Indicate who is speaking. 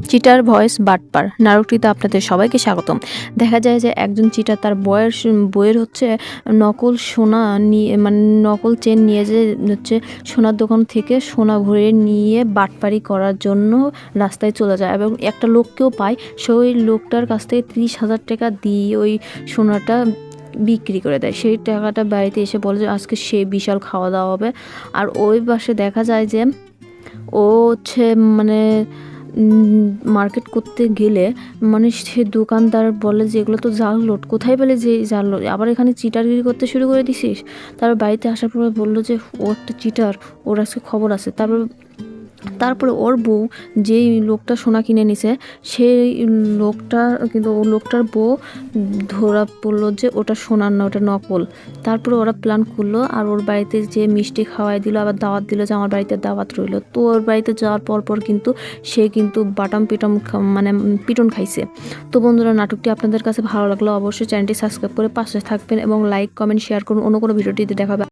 Speaker 1: Cheater voice বাটপার নাটকটিতে আপনাদের সবাইকে স্বাগতম। দেখা যায় যে একজন চিটার তার বইয়ের হচ্ছে নকল সোনা নিয়ে, মানে নকল চেন নিয়ে যে হচ্ছে সোনার দোকান থেকে সোনা ভরে নিয়ে বাটপারি করার জন্য রাস্তায় চলে যায় এবং একটা লোককেও পায়। সেই লোকটার কাছ থেকে 30,000 টাকা দিয়ে ওই সোনাটা বিক্রি করে দেয়। সেই টাকাটা বাড়িতে এসে বলে যে আজকে সে বিশাল খাওয়া দাওয়া হবে। আর ওই পাশে দেখা যায় যে ও হচ্ছে মানে মার্কেট করতে গেলে মানে সে দোকানদার বলে যে এগুলো তো জাল নোট, কোথায় পেলে যে জাল নোট, আবার এখানে চিটারগিরি করতে শুরু করে দিছিস। তারপর বাড়িতে আসার পর বললো যে ও একটা চিটার, ওর আজকে খবর আছে। তারপরে ওর বউ যেই লোকটা সোনা কিনে নিছে সেই লোকটা, কিন্তু ও লোকটার বউ ধরা পড়লো যে ওটা সোনার না, ওটা নকল। তারপরে ওরা প্ল্যান করলো আর ওর বাড়িতে যে মিষ্টি খাওয়াই দিল, আবার দাওয়াত দিল যে আমার বাড়িতে দাওয়াত রইলো। তো ওর বাড়িতে যাওয়ার পর কিন্তু সে কিন্তু বাটাম পিটম মানে পিটন খাইছে। তো বন্ধুরা, নাটকটি আপনাদের কাছে ভালো লাগলো অবশ্যই চ্যানেলটি সাবস্ক্রাইব করে পাশে থাকবেন এবং লাইক কমেন্ট শেয়ার করুন। অন্য কোনো ভিডিওটিতে দেখা হবে।